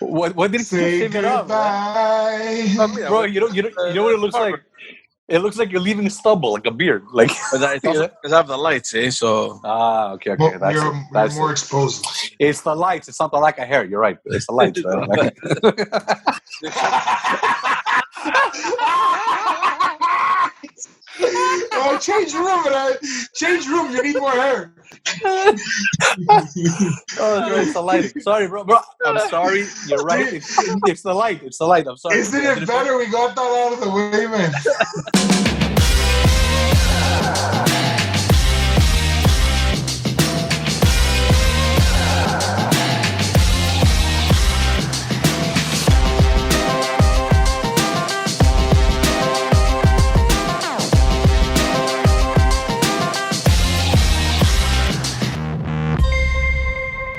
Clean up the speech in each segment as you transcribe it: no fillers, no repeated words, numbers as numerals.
What did he save it up? Bro, you know what it looks like? It looks like you're leaving stubble, like a beard. Like it's also because I have the lights, So okay. Well, That's you're more exposed. It's the lights. It's not the lack of hair. You're right. It's the lights. Oh, change room. You need more hair. It's the lighting. Sorry, bro. I'm sorry. You're right. It's the light. It's the light. I'm sorry. Isn't it better we got that out of the way, man?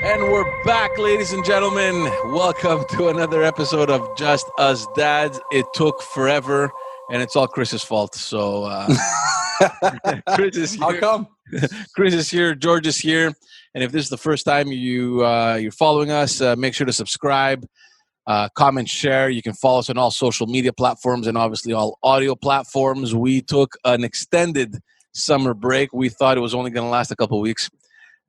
And we're back, ladies and gentlemen. Welcome to another episode of Just Us Dads. It took forever, and it's all Chris's fault. So, Chris is here. How come? Chris is here. George is here. And if this is the first time you're following us, make sure to subscribe, comment, share. You can follow us on all social media platforms and obviously all audio platforms. We took an extended summer break. We thought it was only going to last a couple of weeks.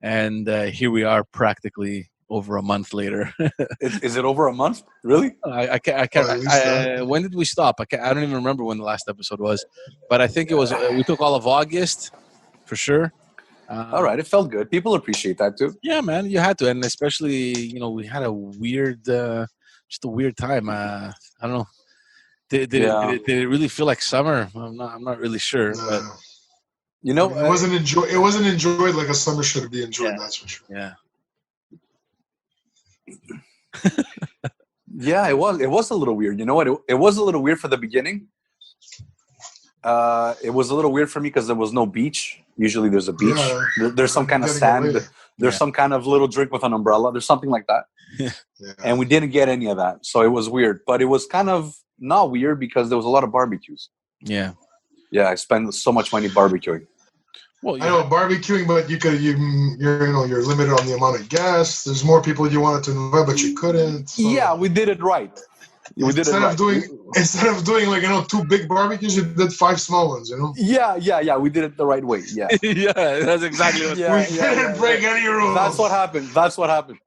And here we are, practically over a month later. Is it over a month? Really? I can't. When did we stop? I don't even remember when the last episode was, but I think it was. We took all of August, for sure. All right, it felt good. People appreciate that too. Yeah, man, you had to, and especially we had a weird, just a weird time. I don't know. Did it really feel like summer? I'm not really sure, but. It wasn't enjoyed. It wasn't enjoyed like a summer should be enjoyed. That's for sure. Yeah. Yeah, it was. It was a little weird. You know what? It was a little weird for the beginning. It was a little weird for me because there was no beach. Usually, there's a beach. Yeah, there's some kind of sand. There's some kind of little drink with an umbrella. There's something like that. Yeah. And we didn't get any of that, so it was weird. But it was kind of not weird because there was a lot of barbecues. Yeah. Yeah, I spend so much money barbecuing. Well, I know barbecuing, but you're limited on the amount of guests. There's more people you wanted to invite, but you couldn't. So. Yeah, we did it right. Instead of doing 2 big barbecues, you did 5 small ones. Yeah. We did it the right way. Yeah. Yeah, that's exactly what. We didn't break any rules. That's what happened.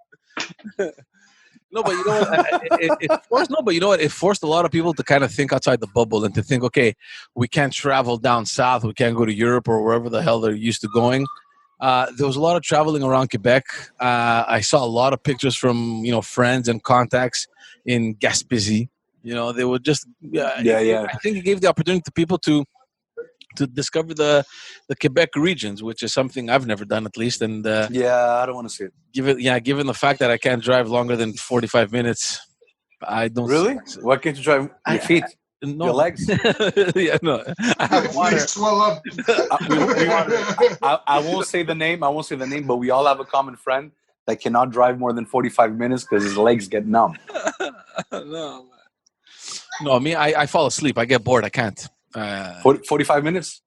No, but you know what? It forced a lot of people to kind of think outside the bubble and to think, okay, we can't travel down south. We can't go to Europe or wherever the hell they're used to going. There was a lot of traveling around Quebec. I saw a lot of pictures from, friends and contacts in Gaspésie. They would just, I think it gave the opportunity to people to discover the Quebec regions, which is something I've never done, at least. And I don't want to see it. Given the fact that I can't drive longer than 45 minutes, I don't. Really? Why can't you drive your feet? No. Your legs? Yeah, no. I have water. Swell up. I won't say the name. But we all have a common friend that cannot drive more than 45 minutes because his legs get numb. No, me, I fall asleep. I get bored. I can't. 45 minutes?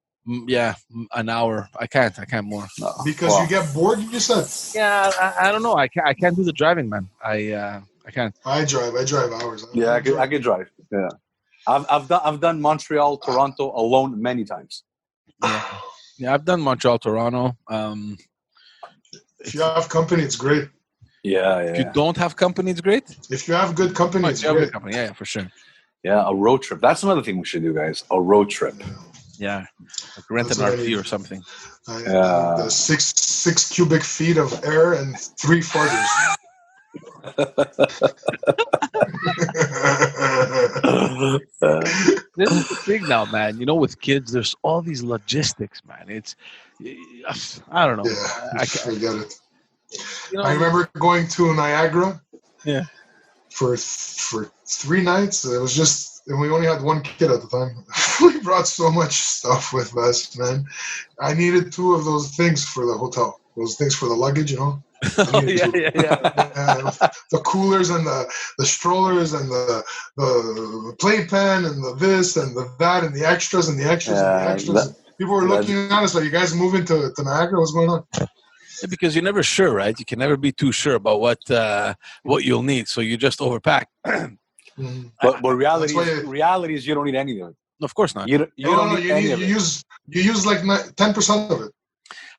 Yeah, an hour. I can't more. No. Because you get bored, you said? Yeah, I don't know. I can't do the driving, man. I can't. I drive hours. I can drive. Yeah. I've done Montreal, Toronto alone many times. Yeah, I've done Montreal, Toronto. If you have company, it's great. Yeah. If you don't have company, it's great. If you have good company, it's great. Yeah, for sure. Yeah, a road trip. That's another thing we should do, guys. A road trip. Yeah, like rent an RV or something. The 6 cubic feet of air and 3 farters. This is the thing now, man. With kids, there's all these logistics, man. I don't know. Yeah, forget it. I remember going to Niagara. Yeah. For 3 nights, it was just, and we only had 1 kid at the time. We brought so much stuff with us, man. I needed 2 of those things for the hotel. Those things for the luggage, Yeah. The coolers and the strollers and the playpen and the this and the that and the extras and the extras and the extras. People were looking at us like, you guys moving to Niagara? What's going on? Yeah, because you're never sure, right? You can never be too sure about what you'll need, so you just overpack. But reality is you don't need any of it. Of course not. You don't need any of it. You use like 10% of it.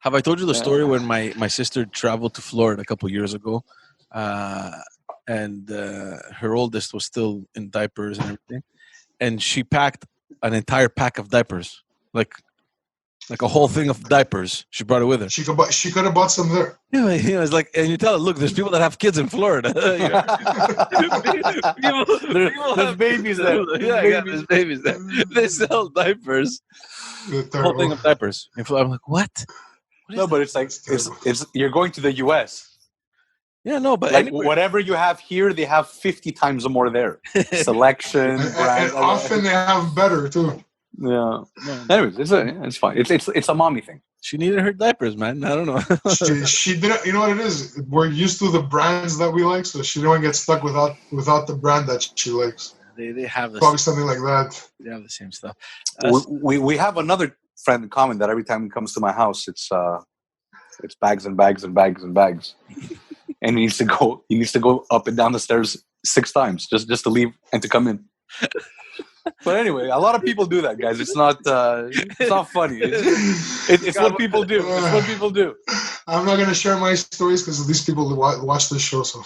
Have I told you the story when my sister traveled to Florida a couple years ago, and her oldest was still in diapers and everything, and she packed an entire pack of diapers, like a whole thing of diapers. She brought it with her. She could have bought some there. Yeah, it's like, and you tell her, look, there's people that have kids in Florida. There's babies there. There's babies there. They sell diapers. The whole thing of diapers. I'm like, what? No, but it's like it's you're going to the U.S. Yeah, no, but like whatever you have here, they have 50 times more there. Selection, and often they have better too. Yeah. Anyways, it's fine. It's a mommy thing. She needed her diapers, man. I don't know. she didn't. You know what it is? We're used to the brands that we like, so she didn't get stuck without the brand that she likes. They have probably something like that. They have the same stuff. We have another friend in common that every time he comes to my house, it's bags and bags and bags and bags, and he needs to go up and down the stairs 6 times just to leave and to come in. But anyway, a lot of people do that, guys. It's not funny. It's what people do. It's what people do. I'm not going to share my stories because these people watch this show, so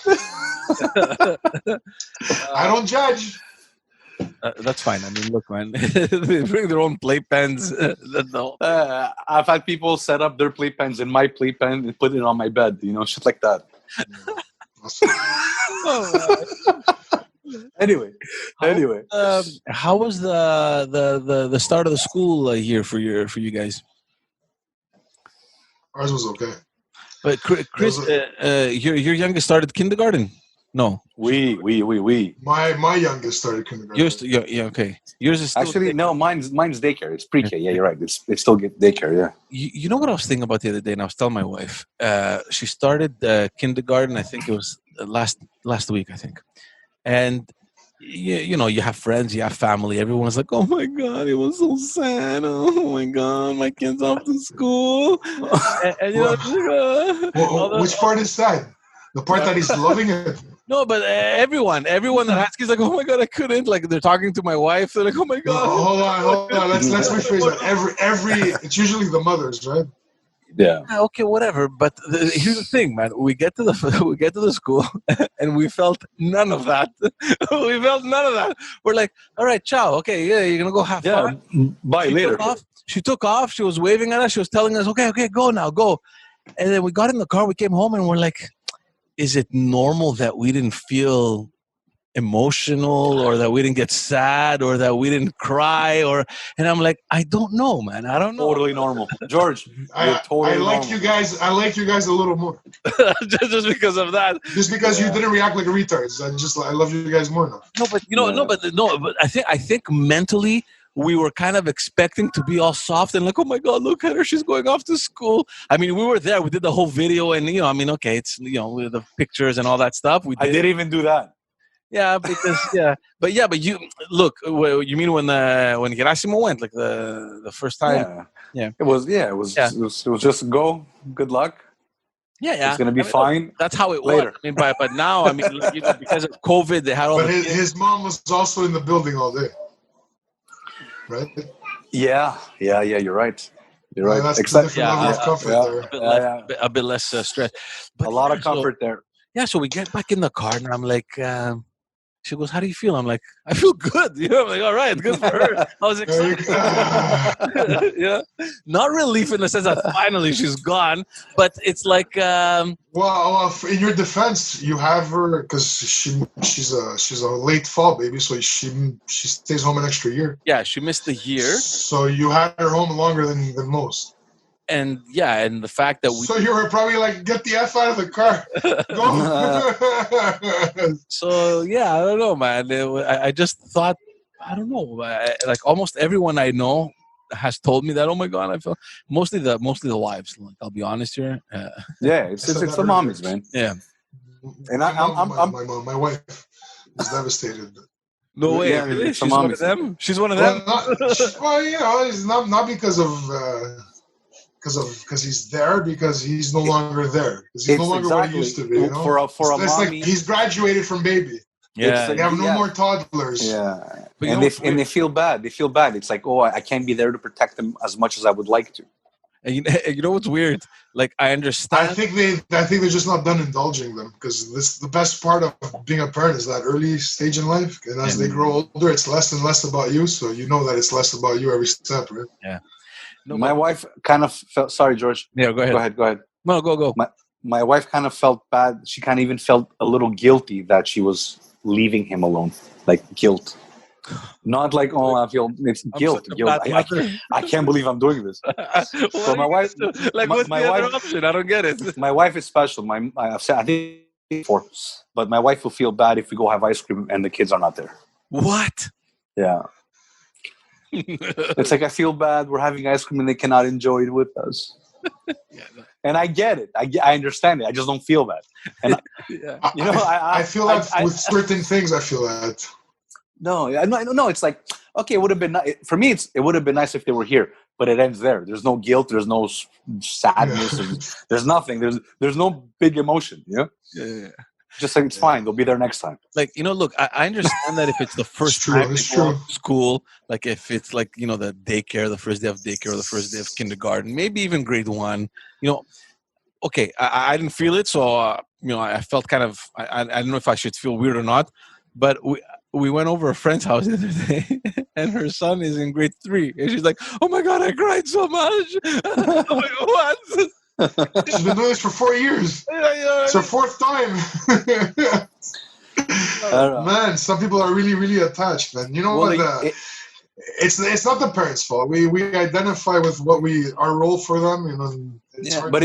I don't judge. That's fine. I mean, look, man, they bring their own playpens. I've had people set up their playpens in my playpen and put it on my bed. Shit like that. Anyway, how was the start of the school year for you guys? Ours was okay. But Chris, your youngest started kindergarten? No. We. My youngest started kindergarten. Yours, yeah, okay. Yours is still actually no. Mine's daycare. It's pre-K. Yeah, you're right. It's still daycare. Yeah. You know what I was thinking about the other day, and I was telling my wife. She started kindergarten. I think it was last week. I think. And you have friends, you have family. Everyone's like, "Oh my God, it was so sad. Oh my God, my kid's off to school." and which part is sad? The part that he's loving it. No, but everyone that asks is like, "Oh my God, I couldn't." Like they're talking to my wife. They're like, "Oh my God." No, hold on. Let's rephrase that. Every it's usually the mothers, right? Yeah. Okay, whatever. But here's the thing, man. We get to the school, and we felt none of that. We're like, all right, ciao. Okay, yeah, you're gonna go have fun. Bye later. She took off. She was waving at us. She was telling us, okay, go now, go. And then we got in the car. We came home, and we're like, is it normal that we didn't feel emotional, or that we didn't get sad, or that we didn't cry, and I'm like, I don't know, man. I don't know. Totally normal. George, I like you guys. I like you guys a little more. just because of that. Just because you didn't react like retards. I love you guys more now. No, but I think mentally we were kind of expecting to be all soft and like, oh my God, look at her, she's going off to school. I mean, we were there, we did the whole video, and okay, it's with the pictures and all that stuff. I didn't even do that. Yeah, because but you look. You mean when Gerasimo went, like the first time? Yeah. It was just go. Good luck. Yeah. It's gonna be fine. That's how it later. was. I mean, but now, I mean, because of COVID, they had all. But his mom was also in the building all day, right? Yeah. You're right. You're right. That's a different level of comfort there. A bit less stress. But a lot of comfort there. Yeah, so we get back in the car, and I'm like, she goes, how do you feel? I'm like, I feel good. I'm like, all right, good for her. I was excited. Not relief in the sense that finally she's gone, but it's like. Well, in your defense, you have her because she's a late fall baby, so she stays home an extra year. Yeah, she missed a year. So you had her home longer than most. And the fact that we. So you were probably like, get the F out of the car. Go. So I don't know, man. I just thought, I don't know, like almost everyone I know has told me that. Oh my God, I feel mostly the wives. Like, I'll be honest here. It's the mommies, man. Yeah. And my wife is devastated. No way. Yeah, really? She's one of them. She's one of them. Well, it's not because of. because he's there because he's no longer there. Because he's no longer what he used to be. You know? For a it's mommy, like he's graduated from baby. Yeah, they have no more toddlers. Yeah, but and they feel bad. They feel bad. It's like, oh, I can't be there to protect them as much as I would like to. And you know what's weird? Like, I understand. I think they're just not done indulging them, because the best part of being a parent is that early stage in life. And as they grow older, it's less and less about you. So you know that it's less about you every step, right? Yeah. No, my wife kind of felt. Sorry, George. Yeah, go ahead. Go ahead. No, go. My wife kind of felt bad. She kind of even felt a little guilty that she was leaving him alone, like guilt. Not like, oh, I feel it's guilt. I can't believe I'm doing this. So my wife, what's the other option? I don't get it. My wife is special. I've said I think before, but my wife will feel bad if we go have ice cream and the kids are not there. What? Yeah. It's like, I feel bad. We're having ice cream and they cannot enjoy it with us. And I get it. I understand it. I just don't feel that. And I feel that with certain things. I feel that. No. It's like, okay, it would have been nice. For me, it would have been nice if they were here, but it ends there. There's no guilt. There's no sadness. There's nothing. There's no big emotion. You know? Yeah. Just like, it's fine. They'll be there next time. Like, look, I understand that if it's the first time to go to school, like if it's like, the daycare, the first day of daycare, or the first day of kindergarten, maybe even grade 1, okay, I didn't feel it. So, I felt kind of, I don't know if I should feel weird or not, but we went over a friend's house the other day and her son is in grade 3. And she's like, oh my God, I cried so much. I'm like, what? She's been doing this for 4 years. It's her 4th time. Man, some people are really, really attached, man. You know what? It's not the parents' fault. We identify with our role for them. But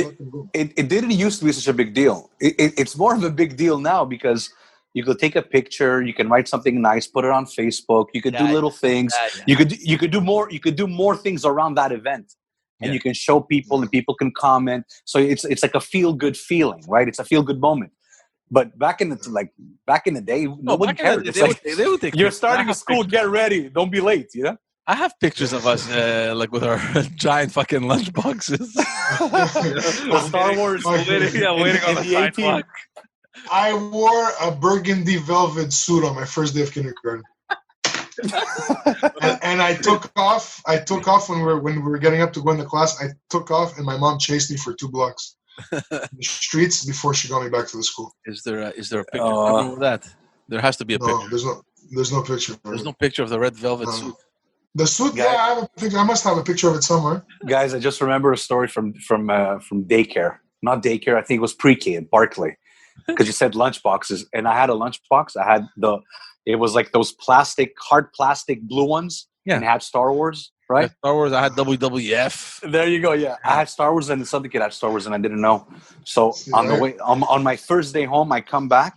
it didn't used to be such a big deal. It's more of a big deal now because you could take a picture, you can write something nice, put it on Facebook. You could do little things. You could do more. You could do more things around that event. And you can show people, and people can comment. So it's like a feel-good feeling, right? It's a feel-good moment. But back in the day, nobody cared. They would take you're starting school, get ready. Don't be late, I have pictures of us like with our giant fucking lunch boxes. Star Wars. waiting on the sidewalk. I wore a burgundy velvet suit on my first day of kindergarten. and I took off when we were getting up to go into class. I took off, and my mom chased me for 2 blocks in the streets before she got me back to the school. Is there a picture of that? There has to be a picture. There's no picture. There's no picture of the red velvet suit. The suit, I have a picture. I must have a picture of it somewhere. Guys, I just remember a story from daycare. Not daycare. I think it was pre-K at Barclay, because you said lunch boxes, and I had a lunch box. I had it was like those hard plastic blue ones. Yeah. And it had Star Wars, right? Star Wars. I had WWF. There you go. Yeah. I had Star Wars, and this other kid had Star Wars, and I didn't know. So on my first day home, I come back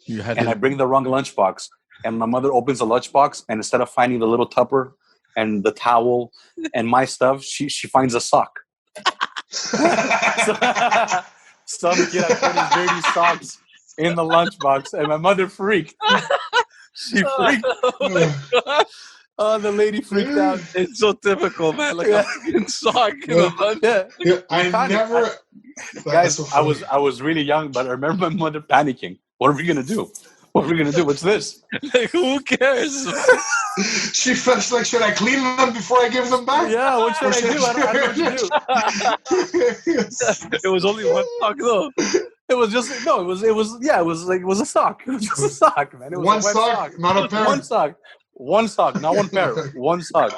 I bring the wrong lunchbox, and my mother opens the lunchbox, and instead of finding the little tupper and the towel and my stuff, she finds a sock. Some kid had put his dirty socks in the lunchbox, and my mother freaked. She freaked. Oh, the lady freaked out. It's so typical, man. Like a fucking sock in the lunch. Guys, I was really young, but I remember my mother panicking. What are we gonna do? What's this? Like, who cares? She felt like, should I clean them before I give them back? Yeah, what should I do? I don't know what to do. It was only one sock though. It was just it was a sock. It was just a sock, man. It was one sock, not a pair. One sock, not one pair. One sock.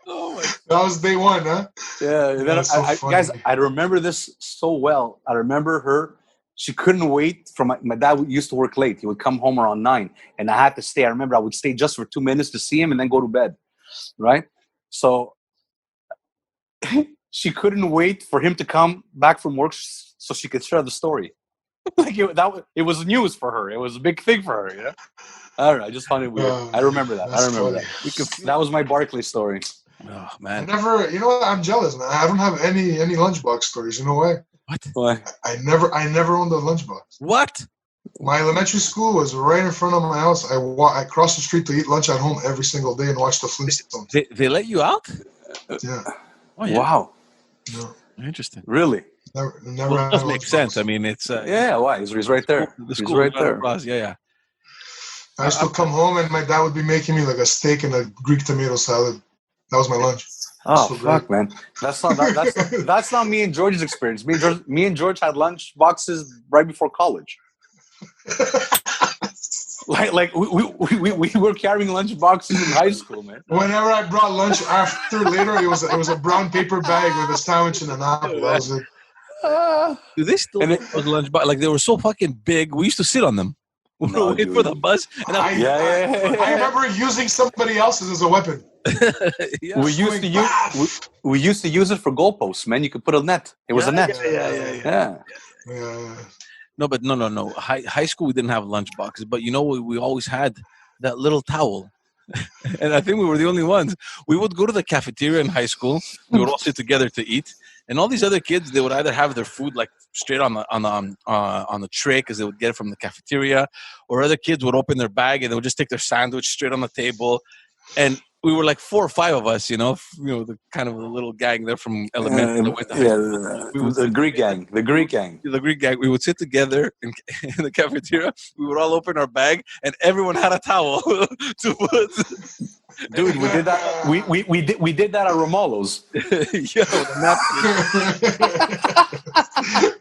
Oh my God. That was day 1, huh? Yeah. Then guys, I remember this so well. I remember her. She couldn't wait for my dad used to work late. He would come home around 9, and I had to stay. I remember I would stay just for 2 minutes to see him and then go to bed, right? So she couldn't wait for him to come back from work so she could share the story. Like it was news for her. It was a big thing for her, I don't know. I just found it weird. I remember that. That was my Barclay story. Oh man! You know what? I'm jealous, man. I don't have any lunchbox stories. You know why? What? Why? I never owned a lunchbox. What? My elementary school was right in front of my house. I crossed the street to eat lunch at home every single day and watch the Flintstones. They let you out? Yeah. Oh, yeah. Wow. Yeah. Interesting. Really? Never Well, it had does a make lunchbox. sense. I mean, it's Yeah, why? He's right there. The He's school right right there. across. Yeah. I used to come home and my dad would be making me like a steak and a Greek tomato salad. That was my lunch. Oh So fuck, great. man! That's not me and George's experience. Me and George had lunch boxes right before college. Like we were carrying lunch boxes in high school, man. Whenever I brought lunch later, it was a brown paper bag with a sandwich and an apple. That was it. Do they still make those lunch boxes? Like they were so fucking big. We used to sit on them. We No, would wait for the bus. And I remember using somebody else's as a weapon. Yeah. We used to use it for goalposts, man. You could put a net. It was a net. Yeah. No, but no. High school we didn't have lunch boxes, but you know we always had that little towel. And I think we were the only ones. We would go to the cafeteria in high school. We would all sit together to eat, and all these other kids, they would either have their food like straight on the tray because they would get it from the cafeteria, or other kids would open their bag and they would just take their sandwich straight on the table. And we were like 4 or 5 of us, the kind of a little gang there from elementary. The Greek gang. The Greek gang. We would sit together in the cafeteria. We would all open our bag, and everyone had a towel to put. Dude, we did that. We did that at Romolo's.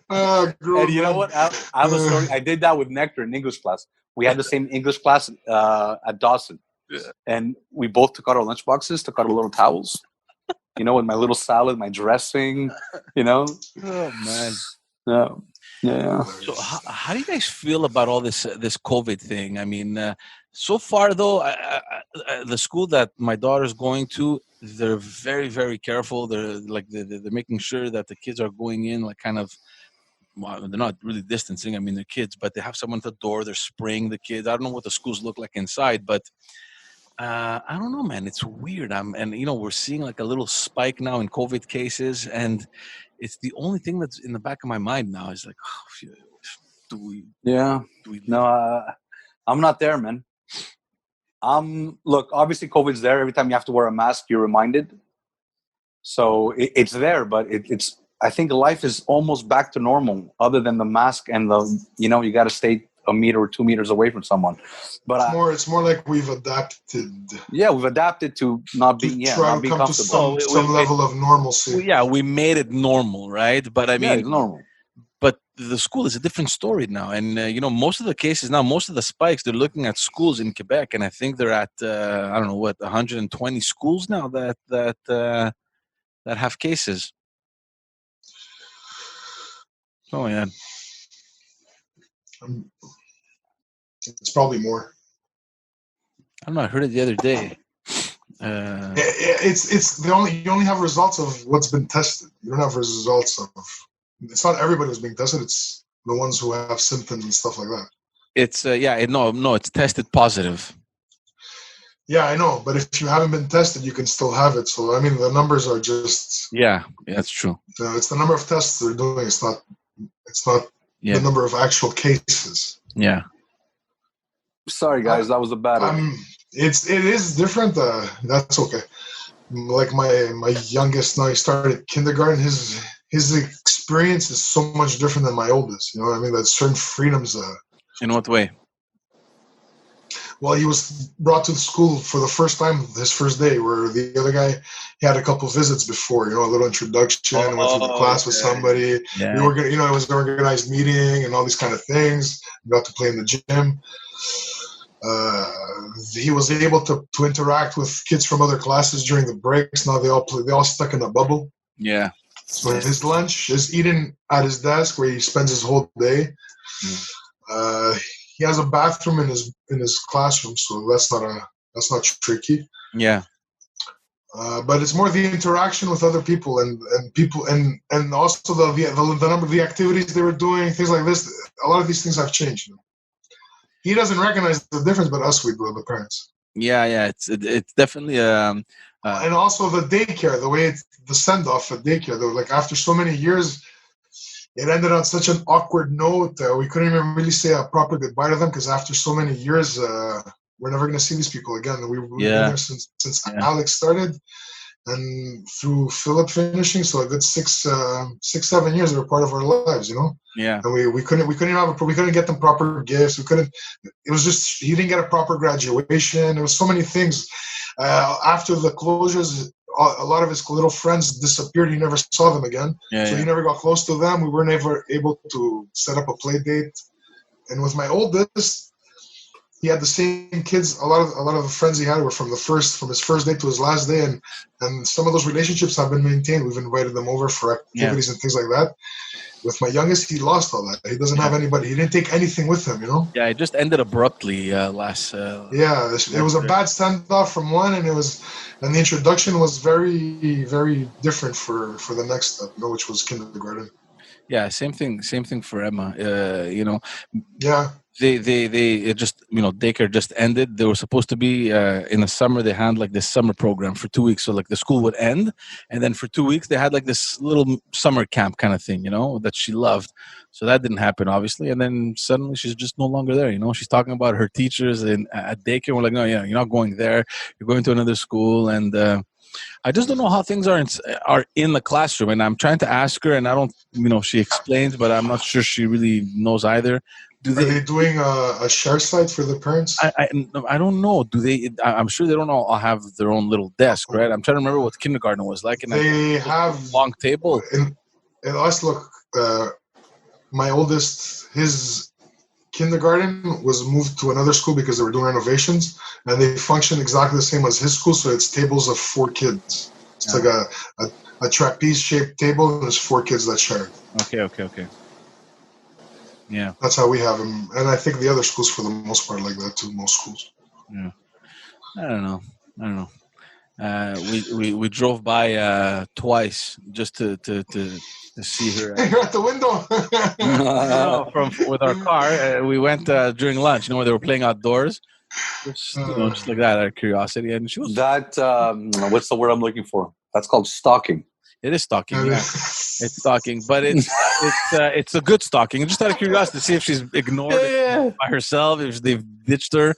And you know what? I have a story. I did that with Nectar in English class. We had the same English class at Dawson. Yeah. And we both took out our lunch boxes, took out our little towels, with my little salad, my dressing, Oh, man. Yeah. So how do you guys feel about all this COVID thing? I mean, so far, though, the school that my daughter's going to, they're very, very careful. They're making sure that the kids are going in like kind of, well, they're not really distancing. I mean, they're kids, but they have someone at the door. They're spraying the kids. I don't know what the schools look like inside, but I don't know, man. It's weird. We're seeing like a little spike now in COVID cases, and it's the only thing that's in the back of my mind now is like, do we? Yeah. No, I'm not there, man. Look, obviously COVID's there. Every time you have to wear a mask, you're reminded. So it's there, but it's. I think life is almost back to normal, other than the mask and you got to stay a meter or 2 meters away from someone. But it's more like we've adapted. Yeah, we've adapted to not being comfortable. To some level of normalcy. We made it normal, right? But I mean, it's normal. But the school is a different story now, and most of the cases now, most of the spikes, they're looking at schools in Quebec, and I think they're at 120 schools now that have cases. Oh yeah. It's probably more. I don't know. I heard it the other day. It's you only have results of what's been tested. You don't have results of. It's not everybody who's being tested. It's the ones who have symptoms and stuff like that. It's it's tested positive. Yeah, I know, but if you haven't been tested, you can still have it. So I mean, the numbers are just. Yeah, that's true. It's the number of tests they're doing. It's not the number of actual cases. Yeah. Sorry, guys, that was a bad one. It is different. That's okay. Like my youngest now, he started kindergarten. His experience is so much different than my oldest. You know what I mean? That certain freedoms. In what way? Well, he was brought to the school for the first time, his first day, where the other guy, he had a couple visits before, a little introduction, went through the class with somebody. Yeah. We were, it was an organized meeting and all these kind of things. We got to play in the gym. He was able to interact with kids from other classes during the breaks. Now they all stuck in a bubble. Yeah. So his lunch is eaten at his desk where he spends his whole day. He has a bathroom in his classroom, so that's not tricky. Yeah. But it's more the interaction with other people and people and also the number of the activities they were doing, things like this. A lot of these things have changed. He doesn't recognize the difference, but us, we do, the parents. Yeah. It's definitely and also the daycare, the way the send off at daycare. Though, like after so many years, it ended on such an awkward note. We couldn't even really say a proper goodbye to them because after so many years, we're never going to see these people again. We've been there since Alex started, and through Philip finishing, so a good 7 years they were part of our lives, Yeah. And we couldn't get them proper gifts. It was just, he didn't get a proper graduation. There was so many things. After the closures, a lot of his little friends disappeared. He never saw them again. He never got close to them. We were never able to set up a play date. And with my oldest, he had the same kids. A lot of the friends he had were from his first day to his last day, and some of those relationships have been maintained. We've invited them over for activities and things like that. With my youngest, he lost all that. He doesn't have anybody. He didn't take anything with him, Yeah, it just ended abruptly last. It was a bad standoff from one, and the introduction was very, very different for the next step, which was kindergarten. Yeah, same thing for Emma. Yeah. It just, daycare just ended. They were supposed to be in the summer. They had like this summer program for 2 weeks. So like the school would end, and then for 2 weeks they had like this little summer camp kind of thing, that she loved. So that didn't happen, obviously. And then suddenly she's just no longer there. She's talking about her teachers at daycare. We're like, no, you're not going there. You're going to another school. And I just don't know how things are in the classroom. And I'm trying to ask her, and I don't, she explains, but I'm not sure she really knows either. Are they doing a share site for the parents? I don't know. Do they? I'm sure they don't all have their own little desk, right? I'm trying to remember what kindergarten was like. And they have a long table. In us, look, my oldest, his kindergarten was moved to another school because they were doing renovations, and they function exactly the same as his school. So it's tables of 4 kids. It's like a trapeze-shaped table, and there's 4 kids that share. Okay. Yeah, that's how we have them, and I think the other schools, for the most part, like that too. Most schools. Yeah, I don't know. We drove by twice just to see her. You're at the window. With our car, we went during lunch. Where they were playing outdoors, just like that, out of curiosity. And she was what's the word I'm looking for? That's called stalking. It is stalking, yeah. It's stalking, but it's a good stalking. Just out of curiosity to see if she's ignored by herself, if they've ditched her.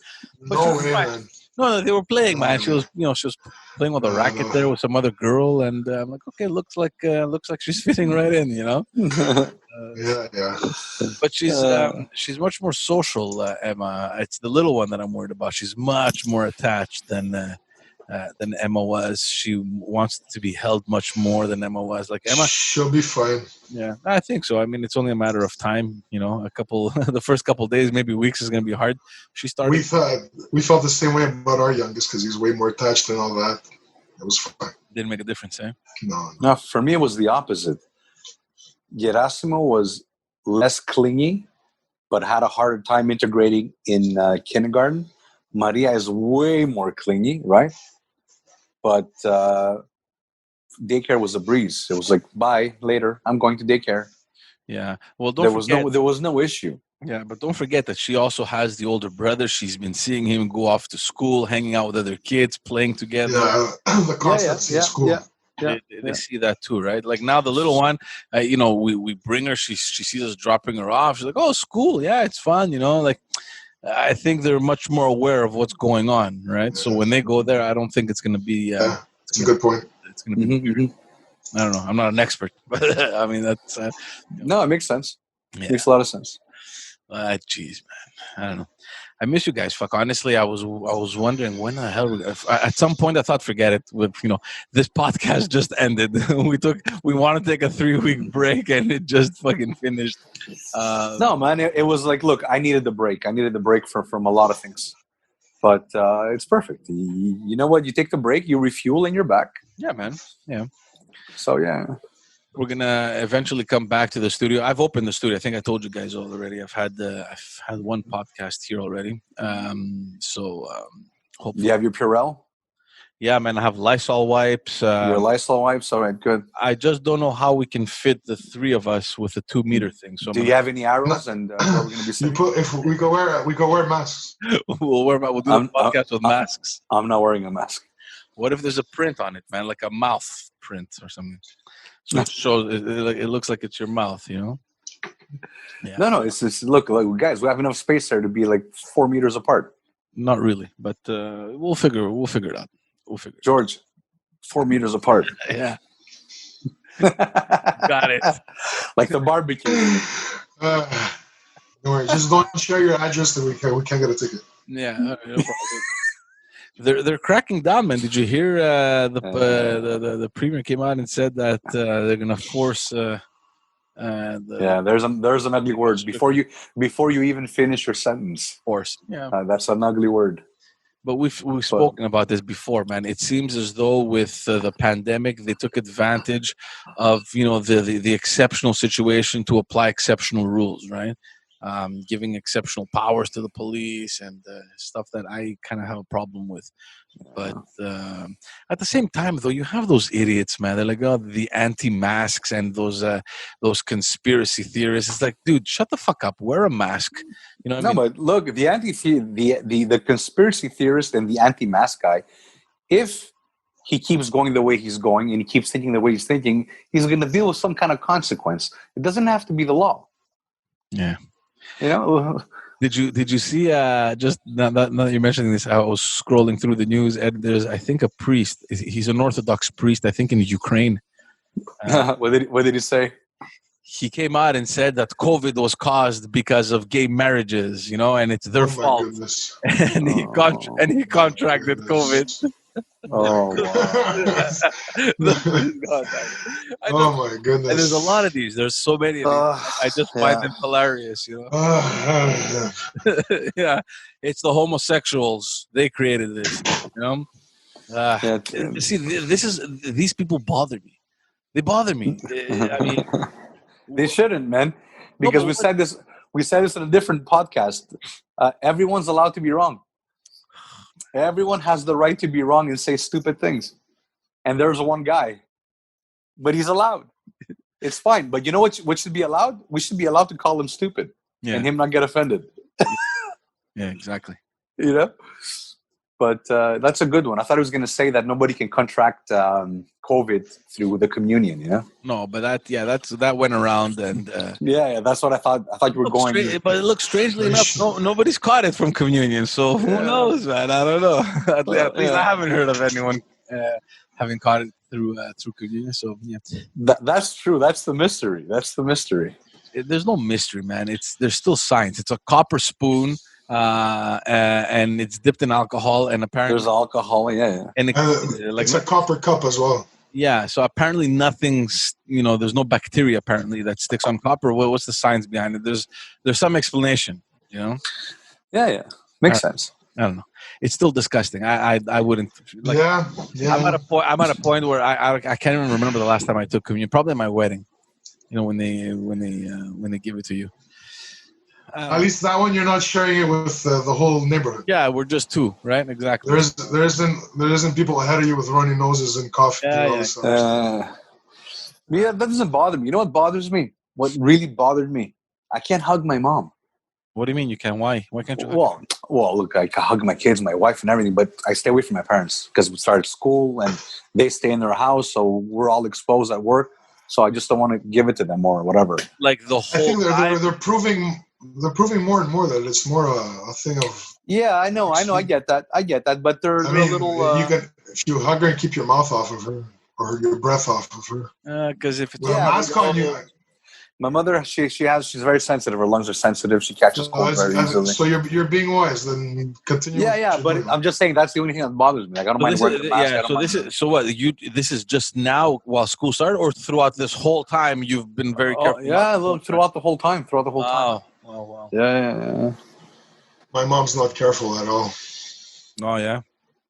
But no way, man. No, they were playing, man. She was playing with a racket there with some other girl, and I'm like, okay, looks like she's fitting right in, Yeah. But she's much more social, Emma. It's the little one that I'm worried about. She's much more attached than Emma was. She wants to be held much more than Emma was. Like Emma, she'll be fine. Yeah, I think so. I mean, it's only a matter of time. The first couple of days, maybe weeks, is going to be hard. She started. We felt the same way about our youngest because he's way more attached and all that. It was fine. Didn't make a difference, eh? No. For me, it was the opposite. Gerasimo was less clingy, but had a harder time integrating in kindergarten. Maria is way more clingy, right? But daycare was a breeze. It was like, bye, later. I'm going to daycare. Yeah. Well, there was no issue. Yeah, but don't forget that she also has the older brother. She's been seeing him go off to school, hanging out with other kids, playing together. Yeah, the constants in school. Yeah. They see that too, right? Like now the little one, we bring her. She sees us dropping her off. She's like, "Oh, school, yeah, it's fun." Like, I think they're much more aware of what's going on, right? So when they go there, I don't think it's going to be. It's a good point. It's going to be. I don't know. I'm not an expert, but I mean that's. No, it makes sense. Yeah. It makes a lot of sense. Jeez, man. I don't know. I miss you guys. Fuck. Honestly, I was wondering when the hell. At some point, I thought, forget it. With this podcast just ended. we wanted to take a 3-week break, and it just fucking finished. No, man. It was like, look, I needed the break. I needed the break from a lot of things, but it's perfect. You know what? You take the break, you refuel, and you're back. Yeah, man. Yeah. So yeah. We're gonna eventually come back to the studio. I've opened the studio. I think I told you guys already. I've had one podcast here already. Hopefully, you have your Purell. Yeah, man. I have Lysol wipes. Your Lysol wipes. All right, good. I just don't know how we can fit the 3 of us with a 2-meter thing. So, do you have any arrows? And where we're gonna be sitting? If we go wear masks. We'll do a podcast with masks. I'm not wearing a mask. What if there's a print on it, man, like a mouth print or something? So it shows. It looks like it's your mouth, Yeah. No. It's look, guys. We have enough space there to be like 4 meters apart. Not really, but we'll figure it out. George, 4 meters apart. Yeah. Got it. Like the barbecue. Don't worry, just don't share your address, and we can't get a ticket. Yeah, no problem. They're cracking down, man. Did you hear the premier came out and said that they're gonna force there's an ugly word before you even finish your sentence. Force. Yeah, that's an ugly word. But we've spoken about this before, man. It seems as though with the pandemic, they took advantage of the exceptional situation to apply exceptional rules, right? Giving exceptional powers to the police and stuff that I kind of have a problem with. But at the same time, though, you have those idiots, man. They're like, oh, the anti-masks and those conspiracy theorists. It's like, dude, shut the fuck up. Wear a mask. You know what I mean? But look, the conspiracy theorist and the anti-mask guy, if he keeps going the way he's going and he keeps thinking the way he's thinking, he's going to deal with some kind of consequence. It doesn't have to be the law. Yeah. You know? Did you see just now that you're mentioning this, I was scrolling through the news and there's, I think, a priest. He's an Orthodox priest, I think, in Ukraine. What did he say? He came out and said that COVID was caused because of gay marriages, and it's their fault. And he contracted COVID. Oh, wow. Oh my goodness! And there's a lot of these. There's so many of these. I just find them hilarious, Yeah, it's the homosexuals. They created this, See, these people bother me. They bother me. I mean, they shouldn't, man. Because we said this in a different podcast. Everyone's allowed to be wrong. Everyone has the right to be wrong and say stupid things. And there's one guy. But he's allowed. It's fine. But you know what should be allowed? We should be allowed to call him stupid. Yeah. And him not get offended. Yeah, exactly. But that's a good one. I thought he was going to say that nobody can contract COVID through the communion, No, but that went around and... yeah, that's what I thought. I thought you were going... But it looks strangely enough, nobody's caught it from communion. So who knows, man? I don't know. At least I haven't heard of anyone having caught it through communion. So, yeah. That's true. That's the mystery. There's no mystery, man. There's still science. It's a copper spoon... and it's dipped in alcohol, and apparently there's alcohol, and it's a copper cup as well. Yeah, so apparently nothing's, there's no bacteria apparently that sticks on copper. What's the science behind it? There's some explanation, Yeah, makes sense. I don't know. It's still disgusting. I wouldn't. Yeah. I'm at a point where I can't even remember the last time I took communion. Probably at my wedding. When they give it to you. At least that one you're not sharing it with the whole neighborhood. Yeah, we're just two, right? Exactly. There isn't people ahead of you with runny noses and coughing. Yeah, that doesn't bother me. You know what bothers me? What really bothered me? I can't hug my mom. What do you mean you can? Why can't you? Well, look, I can hug my kids, my wife, and everything, but I stay away from my parents because we started school and they stay in their house, so we're all exposed at work. So I just don't want to give it to them or whatever. Like the whole. I think they're proving. They're proving more and more that it's more a thing of... Yeah, I know. I get that. But they're a little... You can, if you hug her and keep your mouth off of her or your breath off of her. Because if it's... With a mask on you... My mother, she's very sensitive. Her lungs are sensitive. She catches cold very easily. So you're being wise. Then continue. Yeah. But I'm just saying that's the only thing that bothers me. Like, I don't mind wearing the mask. This is just now while school started, or throughout this whole time you've been very careful? Yeah, throughout the whole time. Oh, wow. Yeah. My mom's not careful at all. Oh, yeah?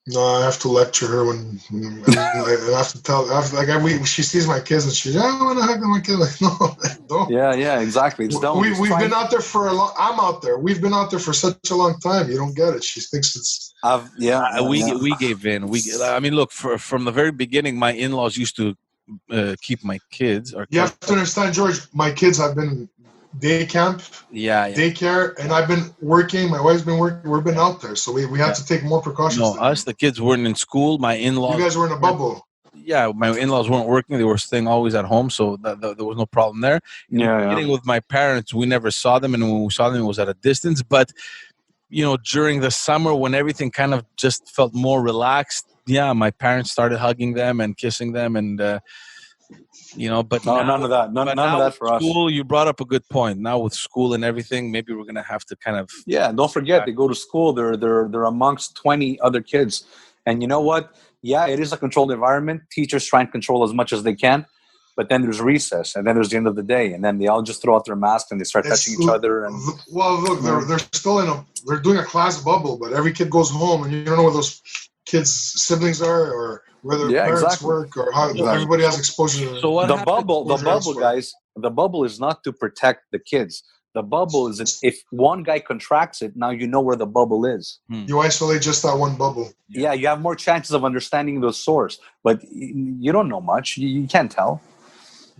No, I have to lecture her when I have to tell. She sees my kids and she's, I want to hug my kid. Like, no, don't. Yeah, exactly. It's dumb. We've been out there for a long. I'm out there. We've been out there for such a long time. You don't get it. She thinks it's. We gave in. I mean, look, from the very beginning, my in-laws used to keep my kids. You have to understand, George. My kids have been day camp, daycare, and I've been working. My wife's been working. We've been out there, so we had to take more precautions. No, the kids weren't in school. My in-laws. You guys were in a bubble. Yeah, my in-laws weren't working. They were staying always at home, so there was no problem there. Getting with my parents, we never saw them, and when we saw them, it was at a distance. But during the summer, when everything kind of just felt more relaxed, my parents started hugging them and kissing them, and but no, now, none of that. None of that for us. School, you brought up a good point. Now with school and everything, maybe we're gonna have to kind of Don't forget they go to school. They're amongst 20 other kids, and you know what? Yeah, it is a controlled environment. Teachers try and control as much as they can, but then there's recess, and then there's the end of the day, and then they all just throw out their masks and they start touching each other. And well, look, they're still they're doing a class bubble, but every kid goes home, and you don't know where those kids' siblings are, or where their parents work, or how everybody has exposure. So what the bubble, guys, the bubble is not to protect the kids. The bubble is that if one guy contracts it, now you know where the bubble is. You isolate just that one bubble. Yeah, you have more chances of understanding the source, but you don't know much. You can't tell.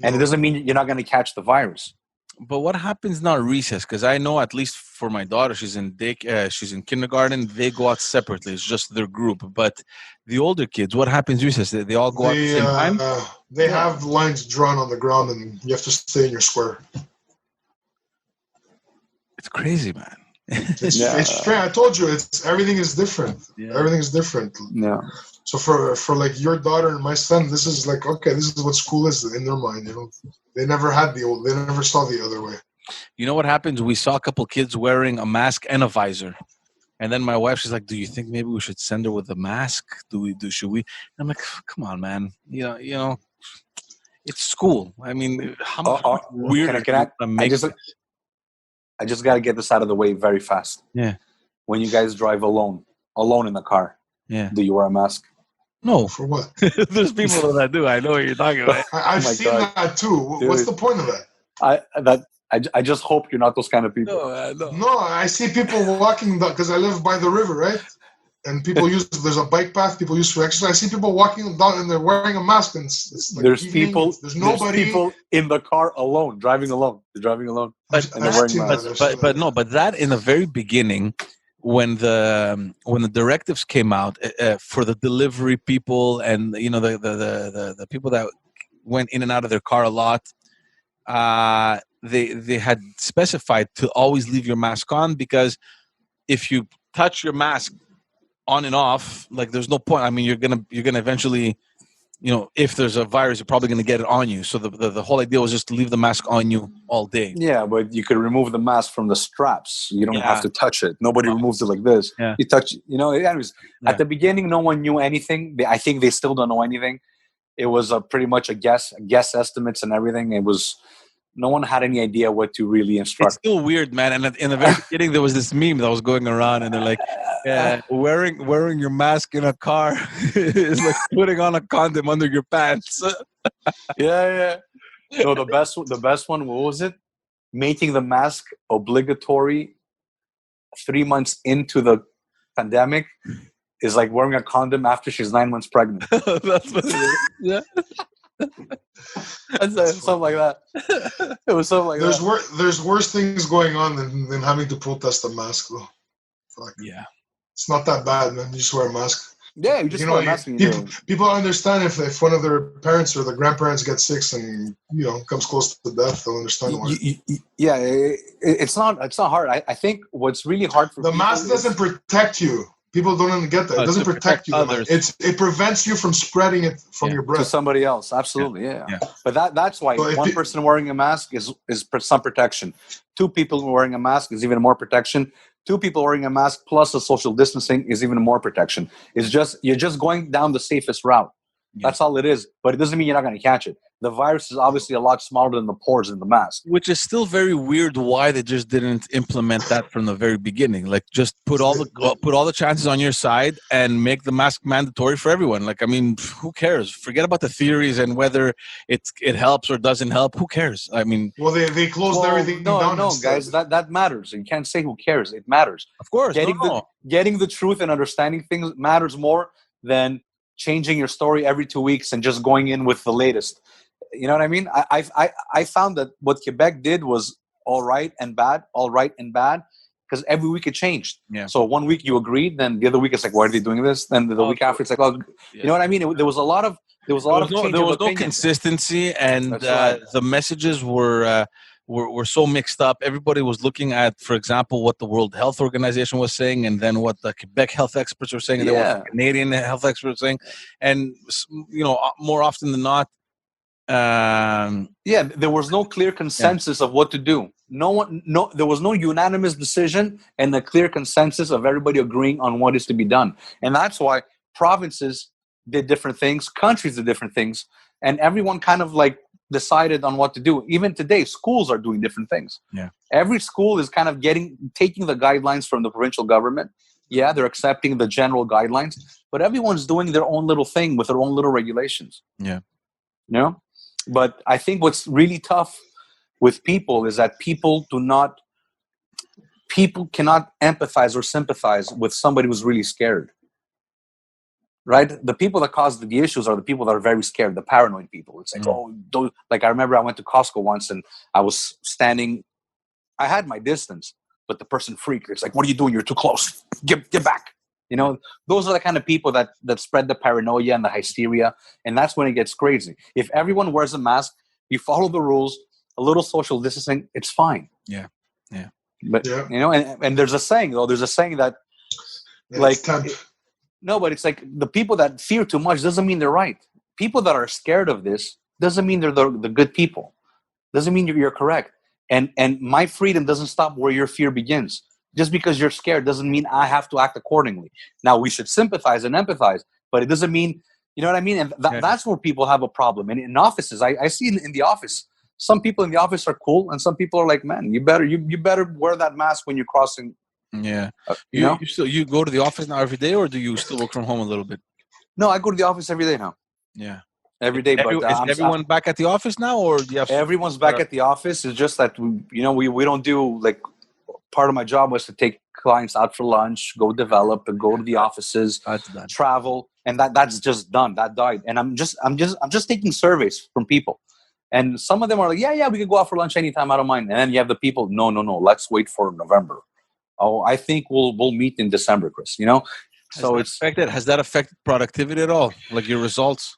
And it doesn't mean you're not going to catch the virus. But what happens now recess? Because I know, at least for my daughter, she's in kindergarten. They go out separately. It's just their group. But the older kids, what happens recess? They all go out at the same time? They have lines drawn on the ground, and you have to stay in your square. It's crazy, man. It's strange. I told you, everything is different. Yeah. Everything is different. Yeah. So for like your daughter and my son, this is like, okay, this is what school is in their mind. They never they never saw the other way. You know what happens? We saw a couple kids wearing a mask and a visor, and then my wife, she's like, "Do you think maybe we should send her with a mask? Should we?" And I'm like, "Come on, man. You know, it's school. I mean, how much weird I just got to get this out of the way very fast. Yeah. When you guys drive alone in the car, do you wear a mask? No. For what? There's people that do. I know what you're talking about. I've seen that too. Dude, what's the point of that? I just hope you're not those kind of people. No, I see people walking because I live by the river, right? And people there's a bike path people use for exercise. I see people walking down and they're wearing a mask, and it's like there's nobody. There's people in the car alone, driving alone. They're driving alone. But that in the very beginning, when the directives came out for the delivery people and the people that went in and out of their car a lot, they had specified to always leave your mask on, because if you touch your mask on and off, like, there's no point. I mean, you're gonna eventually, if there's a virus, you're probably gonna get it on you. So the whole idea was just to leave the mask on you all day. Yeah, but you could remove the mask from the straps. You don't have to touch it. Nobody removes it like this. Yeah. You touch. Anyways, at the beginning, no one knew anything. I think they still don't know anything. It was pretty much a guess estimates and everything. It was. No one had any idea what to really instruct. It's still weird, man. And in the very beginning, there was this meme that was going around, and they're like, wearing your mask in a car is like putting on a condom under your pants. Yeah. No, the best one, what was it? Making the mask obligatory 3 months into the pandemic is like wearing a condom after she's 9 months pregnant. That's what it is. Yeah. Something like that. It was something like that. There's worse things going on than having to protest a mask, though. Yeah. It's not that bad, man. You just wear a mask. Yeah, you just wear a mask. People understand if one of their parents or the grandparents gets sick and comes close to death, they'll understand why. It's not hard. I think what's really hard for the mask doesn't protect you. People don't even get that. It doesn't protect you. Others. It prevents you from spreading it from your breath to somebody else. Absolutely, yeah. But that's why one person wearing a mask is some protection. 2 people wearing a mask is even more protection. 2 people wearing a mask plus the social distancing is even more protection. You're just going down the safest route. Yeah. That's all it is. But it doesn't mean you're not going to catch it. The virus is obviously a lot smaller than the pores in the mask. Which is still very weird why they just didn't implement that from the very beginning. Like, just put all the chances on your side and make the mask mandatory for everyone. Like, I mean, who cares? Forget about the theories and whether it helps or doesn't help. Who cares? I mean... Well, they closed everything down. No, guys, that matters. You can't say who cares. It matters. Of course. Getting the truth and understanding things matters more than changing your story every 2 weeks and just going in with the latest. You know what I mean? I found that what Quebec did was all right and bad, because every week it changed. Yeah. So 1 week you agreed, then the other week it's like, why are they doing this? Then the week after it's like, you know what I mean? There was a lot of change. There was no consistency, and the messages were were so mixed up. Everybody was looking at, for example, what the World Health Organization was saying, and then what the Quebec health experts were saying, and then what the Canadian health experts were saying. And, more often than not, there was no clear consensus of what to do. There was no unanimous decision and a clear consensus of everybody agreeing on what is to be done. And that's why provinces did different things, countries did different things, and everyone kind of like decided on what to do. Even today, schools are doing different things. Yeah. Every school is kind of taking the guidelines from the provincial government. Yeah, they're accepting the general guidelines, but everyone's doing their own little thing with their own little regulations. Yeah. But I think what's really tough with people is that people cannot empathize or sympathize with somebody who's really scared. Right? The people that cause the issues are the people that are very scared, the paranoid people. It's like, like I remember I went to Costco once and I was standing, I had my distance, but the person freaked. It's like, what are you doing? You're too close. Get back. Those are the kind of people that spread the paranoia and the hysteria, and that's when it gets crazy. If everyone wears a mask, you follow the rules, a little social distancing, it's fine. Yeah. But and there's a saying though. There's a saying that, but it's like the people that fear too much doesn't mean they're right. People that are scared of this doesn't mean they're the good people. Doesn't mean you're correct. And my freedom doesn't stop where your fear begins. Just because you're scared doesn't mean I have to act accordingly. Now, we should sympathize and empathize, but it doesn't mean, you know what I mean? And that's where people have a problem. And in offices, I see in the office, some people in the office are cool, and some people are like, man, you better wear that mask when you're crossing. Yeah. You go to the office now every day, or do you still work from home a little bit? No, I go to the office every day now. Yeah. Every day. Is everyone back at the office now, or do you have everyone's back at the office? It's just that, we don't do like, part of my job was to take clients out for lunch, go develop, and go to the offices, travel, and that's just done. That died, and I'm just taking surveys from people, and some of them are like, yeah, we can go out for lunch anytime, I don't mind. And then you have the people, no, let's wait for November. Oh, I think we'll meet in December, Chris. Has that affected productivity at all? Like your results?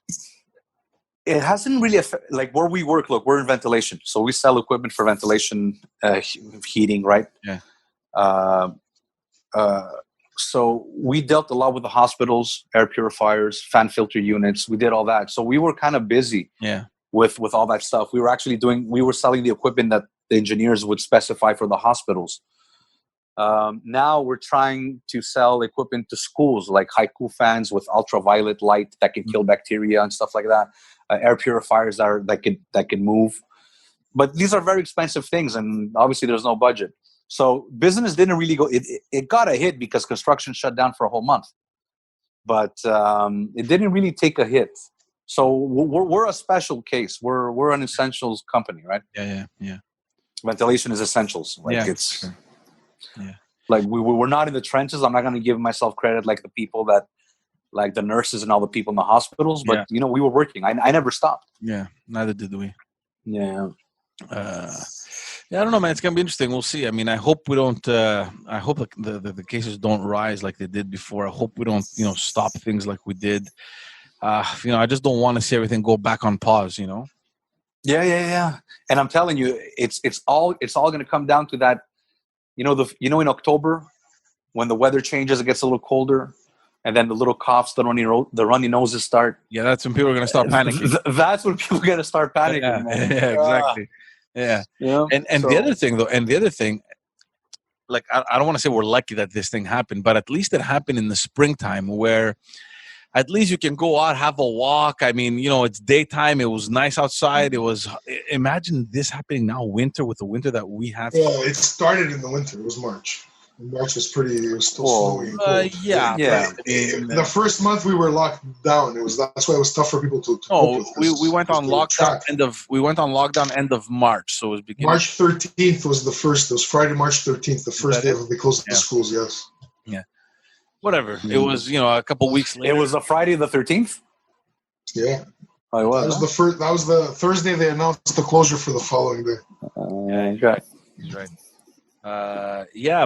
It hasn't really affected, like where we work. Look, we're in ventilation, so we sell equipment for ventilation, heating, right? Yeah. So we dealt a lot with the hospitals, air purifiers, fan filter units. We did all that. So we were kind of busy. Yeah. With all that stuff, we were selling the equipment that the engineers would specify for the hospitals. Now we're trying to sell equipment to schools, like haiku fans with ultraviolet light that can kill bacteria and stuff like that. Air purifiers that can move, but these are very expensive things, and obviously there's no budget. So business didn't really go. It got a hit because construction shut down for a whole month, but it didn't really take a hit. So we're a special case. We're an essentials company, right? Yeah. Ventilation is essentials. It's sure. Like we're not in the trenches. I'm not going to give myself credit like the people that, like the nurses and all the people in the hospitals, but we were working. I never stopped. Yeah, neither did we. Yeah. I don't know, man. It's gonna be interesting. We'll see. I mean, I hope we don't. I hope the cases don't rise like they did before. I hope we don't, stop things like we did. I just don't want to see everything go back on pause. Yeah. And I'm telling you, it's all going to come down to that. In October, when the weather changes, it gets a little colder. And then the little coughs, the runny noses start. Yeah, that's when people are going to start panicking. That's when people are going to start panicking. Yeah, man. Yeah, exactly. Yeah. And the other thing, like I don't want to say we're lucky that this thing happened, but at least it happened in the springtime where at least you can go out, have a walk. I mean, it's daytime. It was nice outside. Imagine this happening now, winter, with the winter that we have. Well, it started in the winter. It was March. March was it was still snowy and cold. Yeah. The first month we were locked down. That's why it was tough for people to cope with. We went on lockdown end of March, so it was beginning. March 13th was the first. It was Friday, March 13th, the first day they closed the schools. Yes. Yeah. Whatever. It was, a couple weeks later. It was a Friday the 13th. Yeah. Oh, it was. That was the Thursday they announced the closure for the following day. Okay. Right.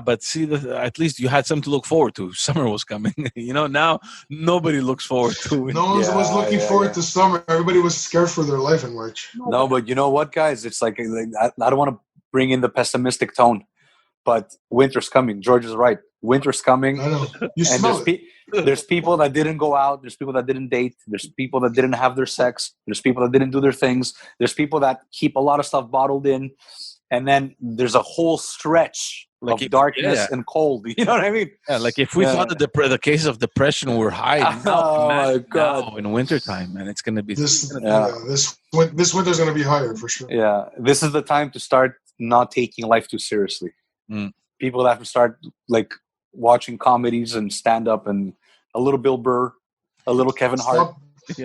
But see, at least you had something to look forward to. Summer was coming. Now nobody looks forward to it. No one was looking forward to summer. Everybody was scared for their life in March. No, but you know what, guys? It's like I don't want to bring in the pessimistic tone. But winter's coming. George is right. Winter's coming. I know. You And smell it. there's people that didn't go out. There's people that didn't date. There's people that didn't have their sex. There's people that didn't do their things. There's people that keep a lot of stuff bottled in. And then there's a whole stretch of darkness and cold. You know what I mean? Yeah, like if we thought that the cases of depression were high, my God, now in wintertime, and it's going to be this winter's going to be higher for sure. Yeah, this is the time to start not taking life too seriously. People have to start like watching comedies and stand up and a little Bill Burr, a little Kevin Hart.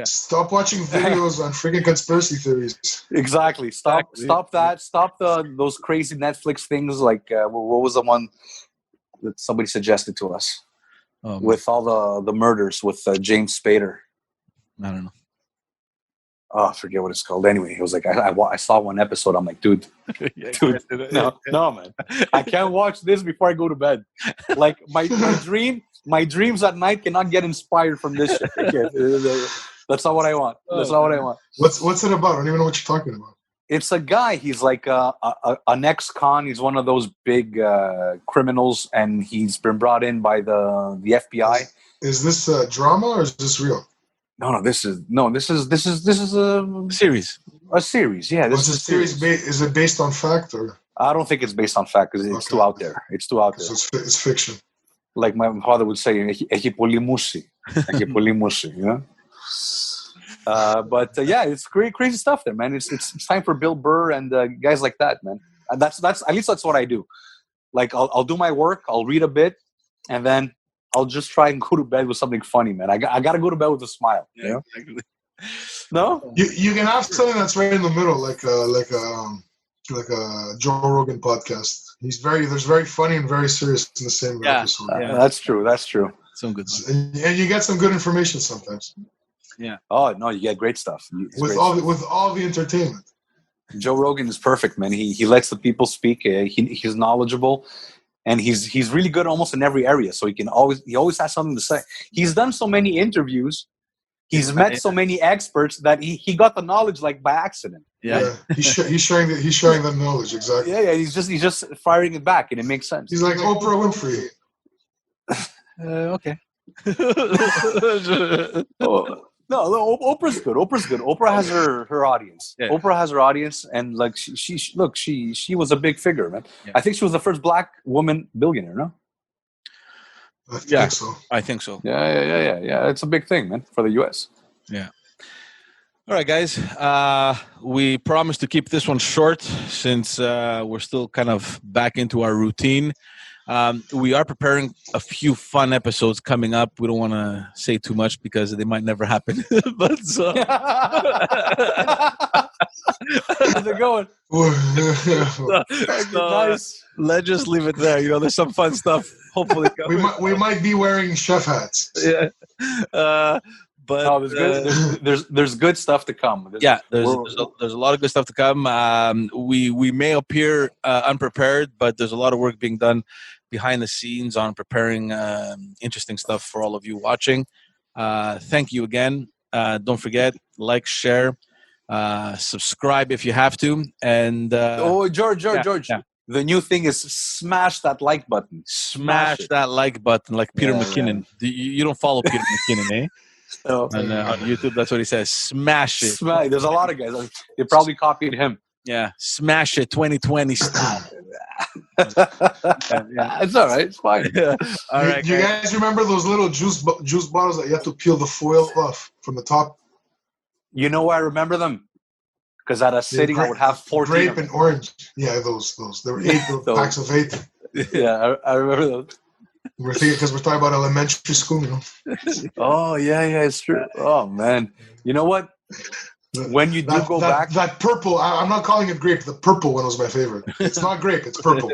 Stop watching videos on freaking conspiracy theories. Exactly. Stop that. Stop those crazy Netflix things like what was the one that somebody suggested to us with all the murders with James Spader? I don't know. Oh, I forget what it's called. Anyway, it was like I saw one episode. I'm like, dude, no, man, I can't watch this before I go to bed. Like my dreams at night cannot get inspired from this shit. That's not what I want. That's not what I want. What's it about? I don't even know what you're talking about. It's a guy. He's like an ex-con. He's one of those big criminals, and he's been brought in by the FBI. Is this a drama or is this real? No. This is a series. A series, yeah. This is a series. Is it based on fact or? I don't think it's based on fact because it's too out there. It's too out there. So it's fiction. Like my father would say, "Έχει πολύ μουσι." Έχει πολύ μουσι, you know. But yeah, it's crazy stuff there, man. It's time for Bill Burr and guys like that, man. And that's at least that's what I do. Like I'll do my work, I'll read a bit, and then I'll just try and go to bed with something funny, man. I got to go to bed with a smile. Yeah, you know? exactly. No, you can have something that's right in the middle, like a Joe Rogan podcast. There's very funny and very serious in the same episode. That's true. That's true. Some good stuff. And you get some good information sometimes. Yeah. Oh no, you get great stuff. With all the entertainment. Joe Rogan is perfect, man. He lets the people speak. He's knowledgeable, and he's really good almost in every area. So he always has something to say. He's done so many interviews. He's met so many experts that he got the knowledge like by accident. Yeah. He's sharing the knowledge, exactly. Yeah. He's just firing it back, and it makes sense. He's like Oprah Winfrey. Okay. No, Oprah's good. Oprah has her audience. Yeah. Oprah has her audience, and like she was a big figure, man. Yeah. I think she was the first black woman billionaire. No. I think so. Yeah. It's a big thing, man, for the U.S. Yeah. All right, guys. We promised to keep this one short since we're still kind of back into our routine. We are preparing a few fun episodes coming up. We don't want to say too much because they might never happen. But how's it going? Nice. Let's just leave it there. There's some fun stuff. Hopefully, we might be wearing chef hats. Yeah. But no, there's good stuff to come. There's a lot of good stuff to come. We may appear unprepared, but there's a lot of work being done behind the scenes on preparing interesting stuff for all of you watching. Thank you again. Don't forget, like, share, subscribe if you have to. And George. Yeah. The new thing is smash that like button. Smash that like button, like Peter McKinnon. Yeah. You don't follow Peter McKinnon, eh? On YouTube, that's what he says. Smash it. There's a lot of guys. They probably copied him. Yeah, smash it 2020 style. It's all right. It's fine. Yeah. All right. You guys remember those little juice bottles that you have to peel the foil off from the top? You know why I remember them? Because at a sitting, I would have 14. Grape and orange. Yeah, those. There were 8 packs of 8. Yeah, I remember those. We're talking about elementary school, Oh yeah, it's true. Oh man, you know what? When you do go back, that purple. I'm not calling it grape. The purple one was my favorite. It's not grape. It's purple.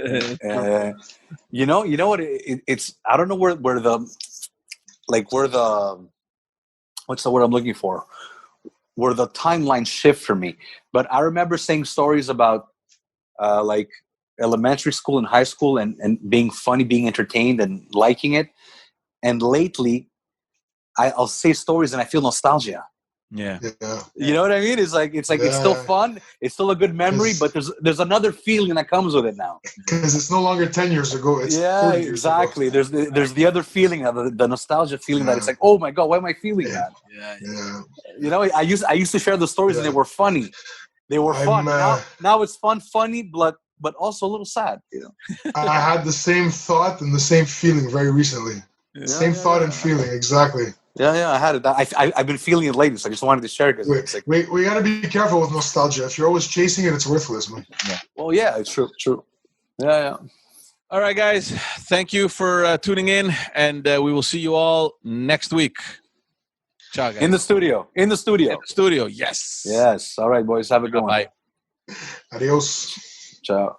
You know what? It's I don't know where the what's the word I'm looking for? Where the timeline shift for me. But I remember saying stories about like elementary school and high school and being funny, being entertained and liking it. And lately, I'll say stories and I feel nostalgia. Yeah. You know what I mean? It's like it's still fun. It's still a good memory, but there's another feeling that comes with it now. Because it's no longer 10 years ago. It's 30 years exactly. ago. There's the other feeling, the nostalgia feeling that it's like, oh my god, why am I feeling that? Yeah. You know, I used to share the stories and they were funny. They were fun. Now it's fun, funny, but also a little sad. You know. I had the same thought and the same feeling very recently. Same thought and feeling, exactly. Yeah, I had it. I've been feeling it lately, so I just wanted to share it because we got to be careful with nostalgia. If you're always chasing it, it's worthless, man. Yeah. Well, yeah, it's true. Yeah. All right, guys. Thank you for tuning in, and we will see you all next week. Ciao, guys. In the studio. Yes. Yes. All right, boys. Have a good one. Bye. Adios. Ciao.